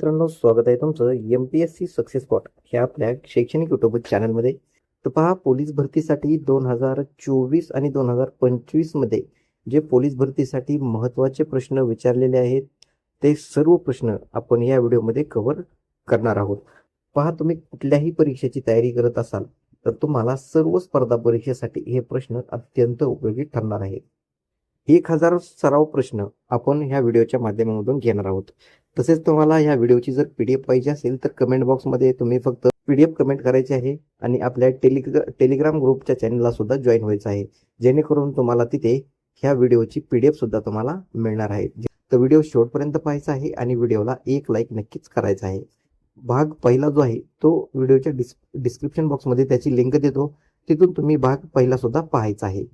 मित्रांनो, स्वागत आहे तुमचं MPSC सक्सेस स्पॉट ह्या आपल्या शैक्षणिक युट्यूब चॅनलमध्ये. तर पहा, पोलीस भरतीसाठी 2024 आणि 2025 मध्ये जे पोलीस भरतीसाठी महत्त्वाचे प्रश्न विचारलेले आहेत ते सर्व प्रश्न आपण या व्हिडिओमध्ये कव्हर करणार आहोत. पहा, तुम्ही कुठल्याही परीक्षेची तयारी करत असाल तर तुम्हाला सर्व स्पर्धा परीक्षेसाठी हे प्रश्न अत्यंत उपयोगी ठरणार आहेत. 1000 सराव प्रश्न आपण ह्या व्हिडिओच्या माध्यमातून घेणार आहोत. तसेच तुम्हाला ह्या व्हिडिओची जर PDF पाहिजे असेल तर कमेंट बॉक्समध्ये तुम्ही फक्त PDF कमेंट करायची आहे आणि आपल्या टेलिग्राम ग्रुपच्या चॅनलला सुद्धा जॉईन व्हायचं आहे, जेणेकरून तुम्हाला तिथे ह्या व्हिडिओची PDF सुद्धा तुम्हाला मिळणार आहे. तर व्हिडिओ शेवटपर्यंत पाहायचा आहे आणि व्हिडिओला एक लाईक नक्कीच करायचा आहे. भाग पहिला जो आहे तो व्हिडिओच्या डिस्क्रिप्शन बॉक्समध्ये त्याची लिंक देतो, तिथून तुम्ही भाग पहिला सुद्धा पाहायचा आहे.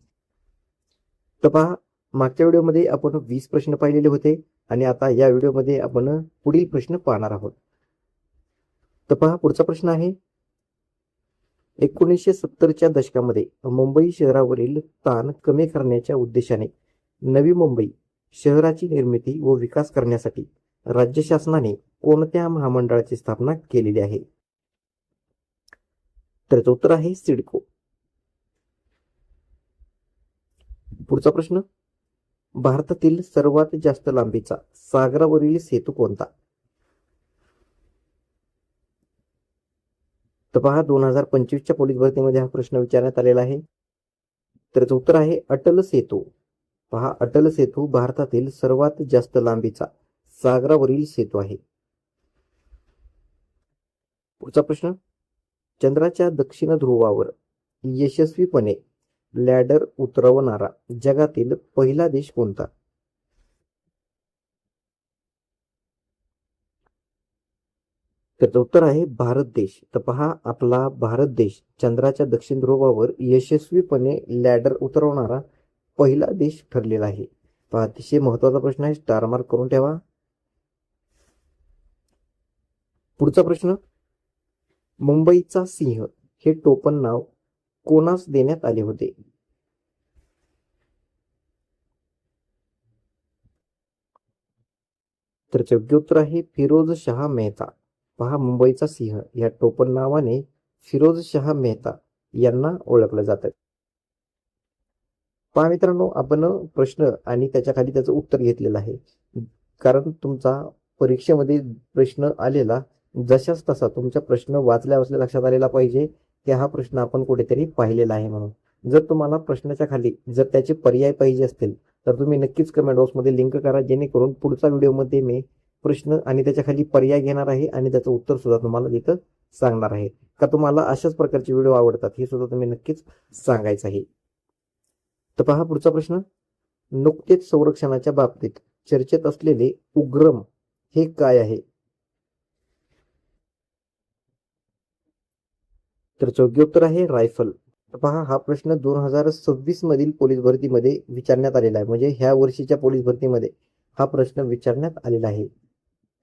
तर पहा, मागच्या व्हिडिओमध्ये आपण 20 प्रश्न पाहिलेले होते आणि आता या व्हिडिओमध्ये आपण पुढील प्रश्न पाहणार आहोत. तर पहा, पुढचा प्रश्न आहे, 1970च्या दशकामध्ये मुंबई शहरावरील ताण कमी करण्याच्या उद्देशाने नवी मुंबई शहराची निर्मिती व विकास करण्यासाठी राज्य शासनाने कोणत्या महामंडळाची स्थापना केलेली आहे? तर उत्तर आहे सिडको. पुढचा प्रश्न, भारतातील सर्वात जास्त लांबीचा सागरावरील सेतू कोणता? तर पहा, 2025च्या पोलीस भरतीमध्ये हा प्रश्न विचारण्यात आलेला आहे. तर उत्तर आहे अटल सेतू. पहा, अटल सेतू भारतातील सर्वात जास्त लांबीचा सागरावरील सेतू आहे. पुढचा प्रश्न, चंद्राच्या दक्षिण ध्रुवावर यशस्वीपणे लॅडर उतरवणारा जगातील पहिला देश कोणता? तर उत्तर आहे भारत देश. तर पहा, आपला भारत देश चंद्राच्या दक्षिण ध्रुवावर यशस्वीपणे लॅडर उतरवणारा पहिला देश ठरलेला आहे. पहा, अतिशय महत्वाचा प्रश्न आहे, स्टार मार्क करून ठेवा. पुढचा प्रश्न, मुंबईचा सिंह हे टोपण नाव कोणास देण्यात आले होते? तर योग्य उत्तर आहे फिरोज शाह मेहता. पहा, मुंबईचा सिंह या टोपण नावाने फिरोज शाह मेहता यांना ओळखलं जातं. पहा मित्रांनो, आपण प्रश्न आणि त्याच्या खाली त्याचं उत्तर घेतलेलं आहे, कारण तुमचा परीक्षेमध्ये प्रश्न आलेला जशाच तसा तुमचा प्रश्न वाचल्या लक्षात आलेला पाहिजे की हा प्रश्न आपण कुठेतरी पाहिलेला आहे म्हणून. जर तुम्हाला प्रश्नाच्या खाली जर त्याचे पर्याय पाहिजे असतील तर तुम्ही नक्कीच कमेंट बॉक्समध्ये लिंक करा, जेणेकरून पुढच्या व्हिडिओमध्ये मी प्रश्न आणि त्याच्या खाली पर्याय घेणार आहे आणि त्याचं उत्तर सुद्धा तुम्हाला तिथं सांगणार आहे. का तुम्हाला अशाच प्रकारचे व्हिडिओ आवडतात हे सुद्धा तुम्ही नक्कीच सांगायचं आहे. तर पहा, पुढचा प्रश्न, नुकतेच संरक्षणाच्या बाबतीत चर्चेत असलेले उग्रम हे काय आहे? तर योग्य उत्तर आहे रायफल. पहा, हा प्रश्न 2026 मधील पोलीस भरतीमध्ये विचारण्यात आलेला आहे, म्हणजे ह्या वर्षीच्या पोलीस भरतीमध्ये हा प्रश्न विचारण्यात आलेला आहे.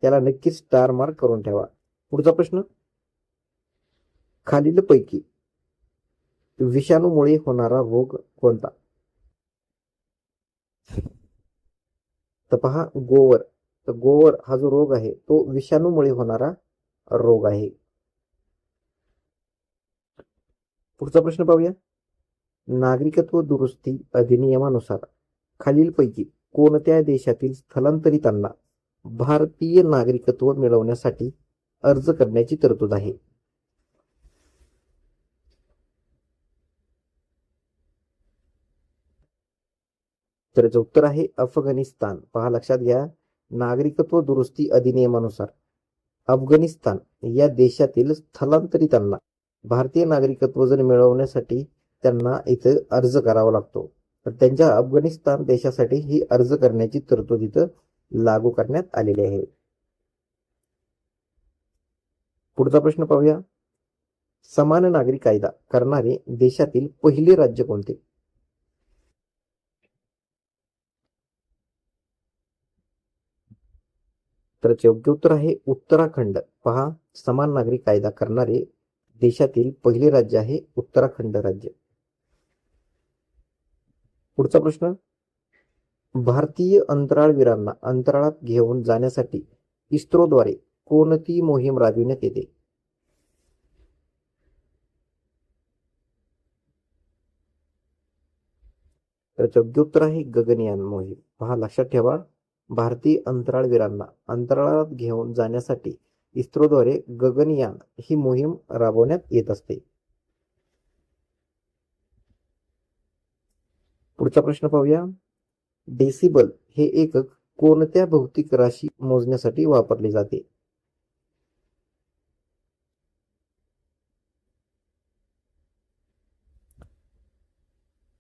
त्याला नक्कीच स्टार मार्क करून ठेवा. पुढचा प्रश्न, खालीलपैकी विषाणूमुळे होणारा रोग कोणता? तर पहा, गोवर. तर गोवर हा जो रोग आहे तो विषाणूमुळे होणारा रोग आहे. पुढचा प्रश्न पाहूया, नागरिकत्व दुरुस्ती अधिनियमानुसार खालीलपैकी कोणत्या देशातील स्थलांतरितांना भारतीय नागरिकत्व मिळवण्यासाठी अर्ज करण्याची तरतूद आहे? तर उत्तर आहे अफगाणिस्तान. पहा, लक्षात घ्या, नागरिकत्व दुरुस्ती अधिनियमानुसार अफगाणिस्तान या देशातील स्थलांतरितांना भारतीय नागरिकत्व जर मिळवण्यासाठी त्यांना इथं अर्ज करावा लागतो, तर त्यांच्या अफगाणिस्तान देशासाठी ही अर्ज करण्याची तरतूद इथं लागू करण्यात आलेली आहे. पुढचा प्रश्न पाहूया, समान नागरी कायदा करणारे देशातील पहिले राज्य कोणते? तर योग्य उत्तर आहे उत्तराखंड. पहा, समान नागरी कायदा करणारे देशातील पहिले राज्य आहे उत्तराखंड राज्य. पुढचा प्रश्न, भारतीय अंतराळवीरांना अंतराळात घेऊन जाण्यासाठी इस्रोद्वारे कोणती मोहीम राबविण्यात येते? तर योग्य उत्तर आहे गगनयान मोहीम. पहा, लक्षात ठेवा, भारतीय अंतराळवीरांना अंतराळात घेऊन जाण्यासाठी इस्रोद्वारे गगनयान ही मोहीम राबवण्यात येत असते. पुढचा प्रश्न पाहूया. डेसिबल हे एकक कोणत्या भौतिक राशी मोजण्यासाठी वापरले जाते?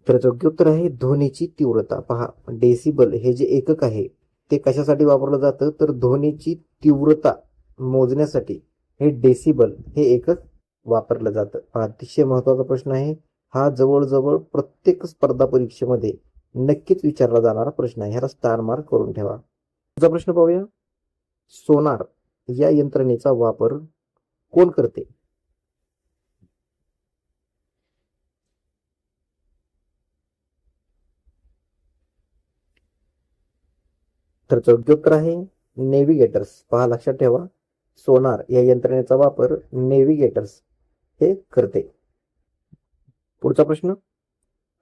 तर योग्य उत्तर आहे ध्वनीची तीव्रता. पहा, डेसिबल हे जे एकक आहे ते कशासाठी वापरलं जातं, तर ध्वनीची तीव्रता मोजण्यासाठी हे डेसिबल हे एकक वापरलं जातं. अतिशय महत्वाचा प्रश्न आहे हा. जवळजवळ प्रत्येक स्पर्धा परीक्षेमध्ये नक्कीच विचारला जाणारा प्रश्न आहे. ह्याला स्टार मार्क करून ठेवा. पुढचा प्रश्न पाहूया. सोनार या यंत्रणेचा वापर कोण करते? तर योग्य उत्तर आहे नेव्हिगेटर्स. पहा, लक्षात ठेवा, सोनार या यंत्रणेचा वापर नेव्हिगेटर्स हे करते. पुढचा प्रश्न.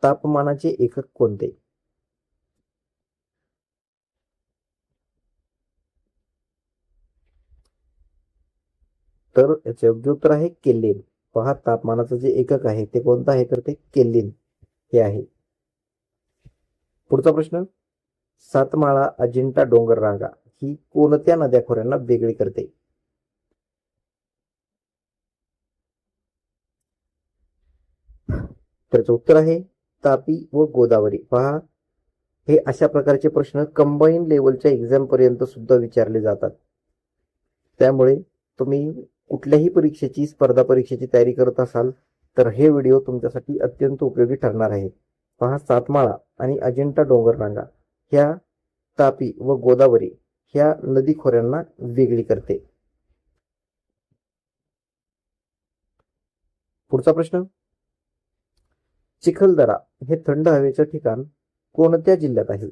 तापमानाचे एकक कोणते? तर याचे योग्य उत्तर आहे केल्विन. पहा, तापमानाचं जे एकक आहे ते कोणतं आहे, तर ते केल्विन हे आहे. पुढचा प्रश्न. सातमाळा अजिंठा डोंगर रांगा ही कोणत्या नद्याखोऱ्यांना वेगळी करते? त्याचं उत्तर आहे तापी व गोदावरी. पहा, हे अशा प्रकारचे प्रश्न कंबाईन लेवलच्या एक्झाम पर्यंत सुद्धा विचारले जातात. त्यामुळे तुम्ही कुठल्याही परीक्षेची, स्पर्धा परीक्षेची तयारी करत असाल तर हे व्हिडिओ तुमच्यासाठी अत्यंत उपयोगी ठरणार आहे. पहा, सातमाळा आणि अजिंठा डोंगर रांगा ह्या तापी व गोदावरी ह्या नदी खोऱ्यांना वेगळी करते. पुढचा प्रश्न. चिखलदरा हे थंड हवेचे ठिकाण कोणत्या जिल्ह्यात आहे?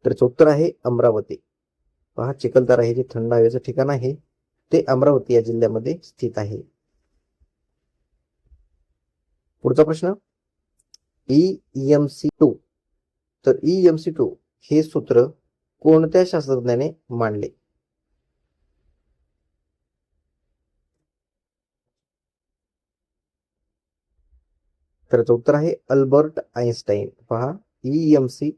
तर उत्तर आहे अमरावती. पहा, चिखलदरा हे जे थंड हवेचं ठिकाण आहे ते अमरावती या जिल्ह्यामध्ये स्थित आहे. पुढचा प्रश्न. EMC2. तर EMC2 हे सूत्र कोणत्या शास्त्रज्ञाने मांडले? तर उत्तर आहे अल्बर्ट आइन्स्टाईन. पहा, EMC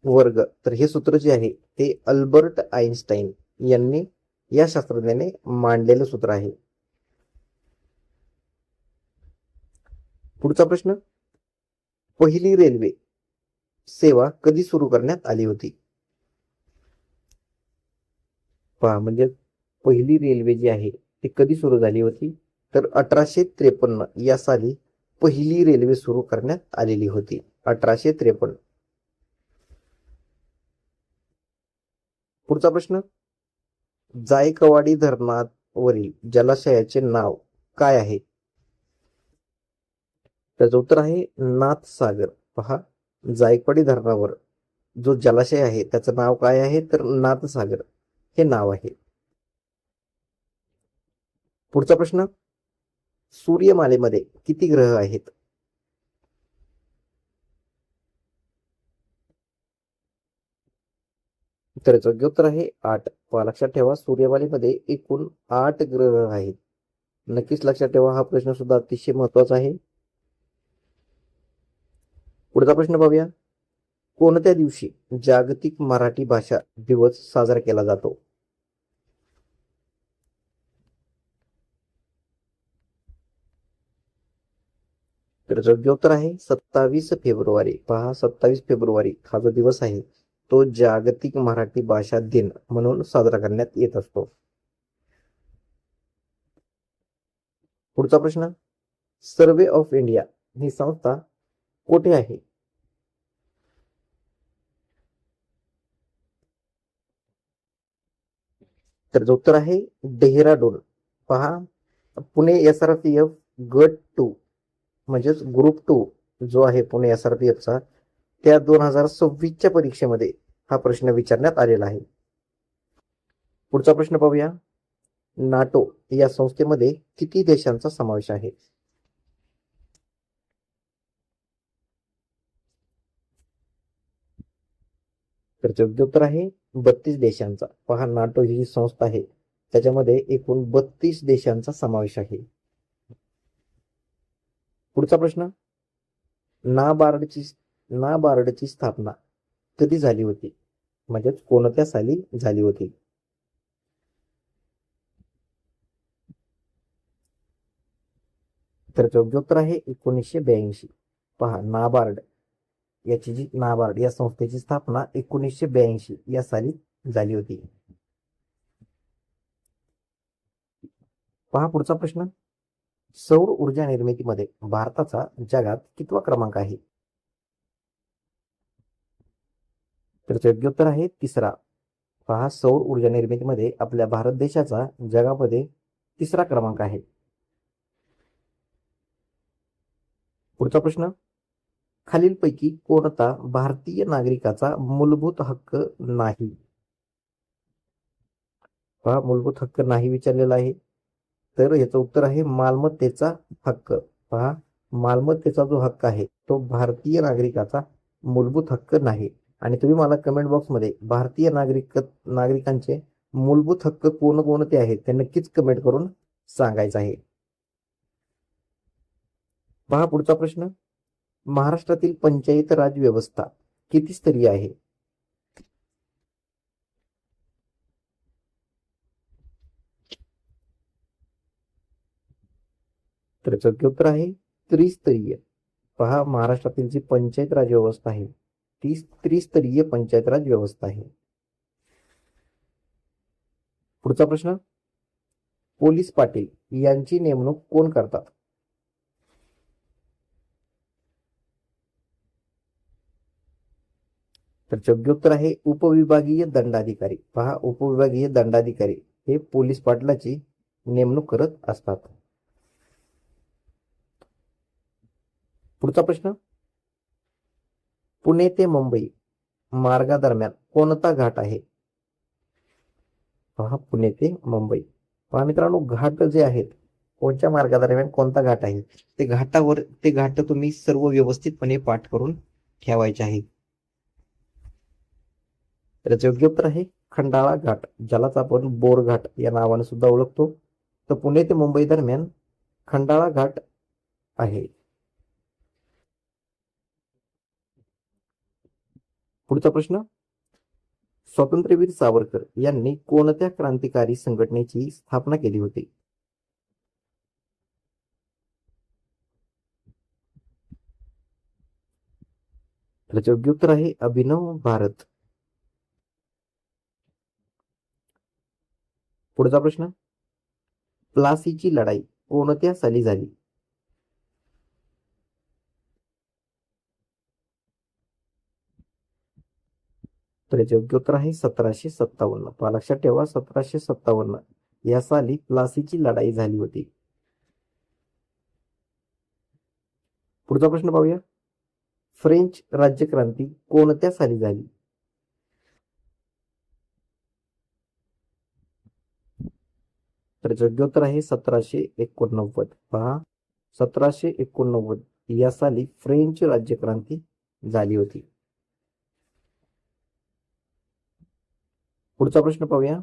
वर्ग, तर हे सूत्र जे आहे ते अल्बर्ट आइन्स्टाईन यांनी, या शास्त्रज्ञाने मांडलेलं सूत्र आहे. पुढचा प्रश्न. पहिली रेल्वे सेवा कधी सुरू करण्यात आली होती? पहा, म्हणजे पहिली रेल्वे जी आहे ती कधी सुरू झाली होती, तर 1853 या साली पहिली रेल्वे सुरू करण्यात आलेली होती. 1853. पुढचा प्रश्न. जायकवाडी धरणावरील जलाशयाचे नाव काय आहे? त्याचं उत्तर आहे नाथसागर. पहा, जायकवाडी धरणावर जो जलाशय आहे त्याचं नाव काय आहे, तर नाथसागर हे नाव आहे. पुढचा प्रश्न. सूर्यमालेमध्ये किती ग्रह आहेत? तर योग्य उत्तर आहे 8. लक्षात ठेवा, सूर्यमालेमध्ये एकूण 8 ग्रह आहेत. नक्कीच लक्षात ठेवा, हा प्रश्न सुद्धा अतिशय महत्वाचा आहे. पुढचा प्रश्न पाहूया. कोणत्या दिवशी जागतिक मराठी भाषा दिवस साजरा केला जातो? तर योग्य उत्तर आहे 27 फेब्रुवारी. पहा, 27 फेब्रुवारी हा जो दिवस आहे तो जागतिक मराठी भाषा दिन म्हणून साजरा करण्यात येत असतो. पुढचा प्रश्न. सर्वे ऑफ इंडिया ही संस्था कुठे आहे? तर उत्तर आहे डेहराडून. पहा, पुणे SRPF गट 2 म्हणजेच ग्रुप 2 जो आहे पुणे SRPFचा, त्या 2026च्या परीक्षेमध्ये हा प्रश्न विचारण्यात आलेला आहे. पुढचा प्रश्न पाहूया. नाटो या संस्थेमध्ये किती देशांचा समावेश आहे? तर योग्य उत्तर आहे 32 देशांचा. पहा, नाटो ही जी संस्था आहे त्याच्यामध्ये एकूण 32 देशांचा समावेश आहे. पुढचा प्रश्न. नाबार्डची स्थापना कधी झाली होती, म्हणजेच कोणत्या साली झाली होती? तर योग्य उत्तर आहे 1982. पहा, नाबार्ड या संस्थेची स्थापना 1982 या साली झाली होती. पहा पुढचा प्रश्न. सौर ऊर्जा निर्मितीमध्ये भारताचा जगात कितवा क्रमांक आहे? तर योग्य उत्तर आहे 3रा. पहा, सौर ऊर्जा निर्मितीमध्ये आपल्या भारत देशाचा जगामध्ये 3रा क्रमांक आहे. पुढचा प्रश्न. खालीलपैकी कोणता भारतीय नागरिकाचा मूलभूत हक्क नाही? पहा, मूलभूत हक्क नाही विचारलेला आहे, तर याचं उत्तर आहे मालमत्तेचा हक्क. पहा, मालमत्तेचा जो हक्क आहे तो भारतीय नागरिकाचा मूलभूत हक्क नाही. आणि तुम्ही मला कमेंट बॉक्समध्ये भारतीय नागरिकांचे मूलभूत हक्क कोणकोणते आहेत ते नक्कीच कमेंट करून सांगायचं आहे. पहा पुढचा प्रश्न. महाराष्ट्रातील पंचायत राज व्यवस्था किती स्तरीय आहे? तर योग्य उत्तर आहे त्रिस्तरीय. पहा, महाराष्ट्रातील जी पंचायत राज व्यवस्था आहे ती त्रिस्तरीय पंचायत राज व्यवस्था आहे. पुढचा प्रश्न. पोलीस पाटील यांची नेमणूक कोण करतात? तर योग्य उत्तर आहे उपविभागीय दंडाधिकारी. पहा, उपविभागीय दंडाधिकारी हे पोलीस पाटलाची नेमणूक करत असतात. पुढचा प्रश्न. पुणे ते मुंबई मार्गादरम्यान कोणता घाट आहे? पहा, पुणे ते मुंबई. पहा मित्रांनो, घाट जे आहेत कोणत्या मार्गादरम्यान कोणता घाट आहे ते घाट तुम्ही सर्व व्यवस्थितपणे पाठ करून ठेवायचे आहे. तर योग्य उत्तर आहे खंडाळा घाट, ज्यालाच आपण बोर घाट या नावाने सुद्धा ओळखतो. तर पुणे ते मुंबई दरम्यान खंडाळा घाट आहे. पुढचा प्रश्न. स्वातंत्र्यवीर सावरकर यांनी कोणत्या क्रांतिकारी संघटनेची स्थापना केली होती? तर योग्य उत्तर आहे अभिनव भारत. पुढचा प्रश्न. प्लासीची लढाई कोणत्या साली झाली? तर योग्य उत्तर आहे 1757. पहा, लक्षात ठेवा 1757 या साली प्लासीची लढाई झाली होती. पुढचा प्रश्न पाहूया. फ्रेंच राज्यक्रांती कोणत्या साली झाली? तर योग्य उत्तर आहे 1789. पहा, 1789 या साली फ्रेंच राज्यक्रांती झाली होती. पुढचा प्रश्न पाहूया.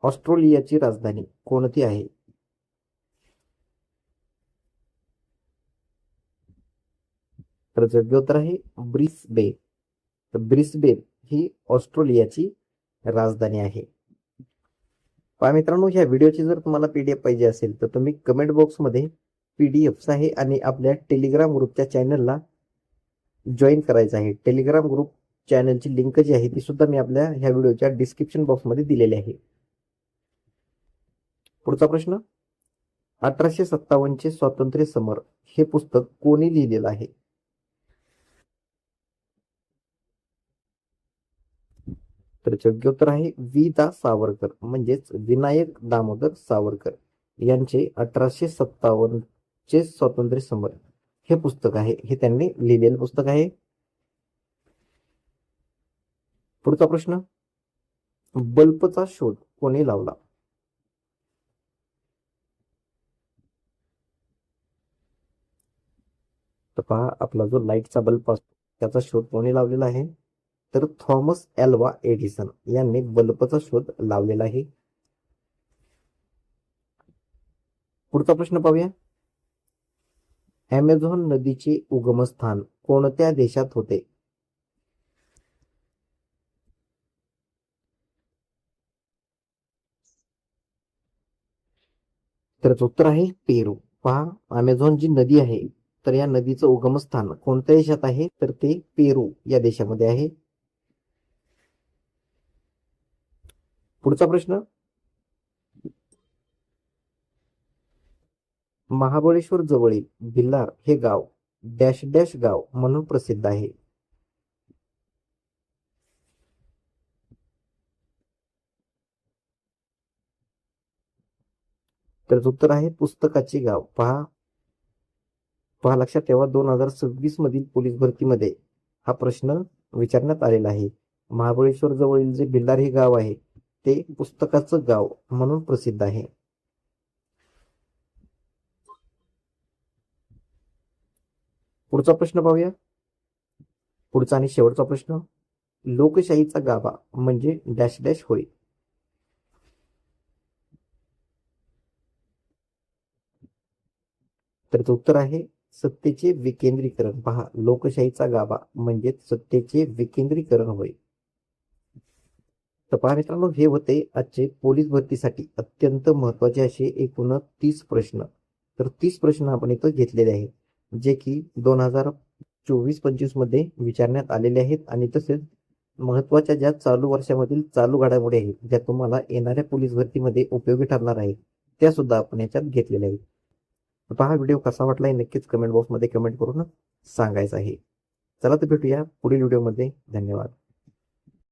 ऑस्ट्रेलियाची राजधानी कोणती आहे? तर योग्य उत्तर आहे ब्रिस्बेन. तर ब्रिस्बेन ही ऑस्ट्रेलियाची राजधानी आहे. पहा मित्रांनो, ह्या व्हिडिओची जर तुम्हाला PDF पाहिजे असेल तर तुम्ही कमेंट बॉक्समध्ये PDFs आहे आणि आपल्या टेलिग्राम ग्रुपच्या चॅनलला जॉईन करायचं आहे. टेलिग्राम ग्रुप चॅनलची लिंक जी आहे ती सुद्धा मी आपल्या ह्या व्हिडिओच्या डिस्क्रिप्शन बॉक्समध्ये दिलेली आहे. पुढचा प्रश्न. 1857 स्वातंत्र्य समर हे पुस्तक कोणी लिहिलेलं आहे? तर योग्य उत्तर आहे दा सावरकर, म्हणजेच विनायक दामोदर सावरकर यांचे 1857 स्वातंत्र्य समर हे पुस्तक आहे, हे त्यांनी लिहिलेलं पुस्तक आहे. पुढचा प्रश्न, बल्बचा शोध कोणी लावला? तर पहा, आपला जो लाईटचा बल्ब असतो त्याचा शोध कोणी लावलेला आहे? तर थॉमस एल्वा एडिसन यांनी बल्बचा शोध लावलेला आहे. पुढचा प्रश्न पाहूया, ॲमेझॉन नदीचे उगमस्थान कोणत्या देशात होते? तर उत्तर आहे पेरू. पहा, अमेझॉन जी नदी आहे तर या नदीचं उगमस्थान कोणत्या देशात आहे? तर ते पेरू या देशामध्ये आहे. पुढचा प्रश्न, महाबळेश्वर जवळील भिलार हे गाव डॅश डॅश गाव म्हणून प्रसिद्ध आहे? तर उत्तर आहे पुस्तकाचे गाव. पहा पहा लक्षात ठेवा, 2026 मधील पोलीस भरतीमध्ये हा प्रश्न विचारण्यात आलेला आहे. महाबळेश्वर जवळील जे भिलार हे गाव आहे ते पुस्तकाचं गाव म्हणून प्रसिद्ध आहे. पुढचा प्रश्न पाहूया. पुढचा आणि शेवटचा प्रश्न, लोकशाहीचा गाभा म्हणजे डॅश डॅश होय? तर उत्तर आहे सत्तेचे विकेंद्रीकरण. पहा, लोकशाहीचा गाभा म्हणजे सत्तेचे विकेंद्रीकरण होय. तर पहा मित्रांनो, हे होते आजचे पोलीस भरतीसाठी अत्यंत महत्वाचे असे एकूण 30 प्रश्न. तर 30 प्रश्न आपण इथं घेतलेले आहेत, जे की 2024-25 मध्ये विचारण्यात आलेले आहेत आणि तसेच महत्वाच्या ज्या चालू वर्षामधील चालू घडामोडी आहेत, ज्या तुम्हाला येणाऱ्या पोलीस भरतीमध्ये उपयोगी ठरणार आहेत, त्या सुद्धा आपण याच्यात घेतलेल्या आहेत. पहा, व्हिडिओ कसा वाटला हे नक्कीच कमेंट बॉक्समध्ये कमेंट करून सांगायचं आहे. चला तर भेटूया पुढील व्हिडिओमध्ये. धन्यवाद.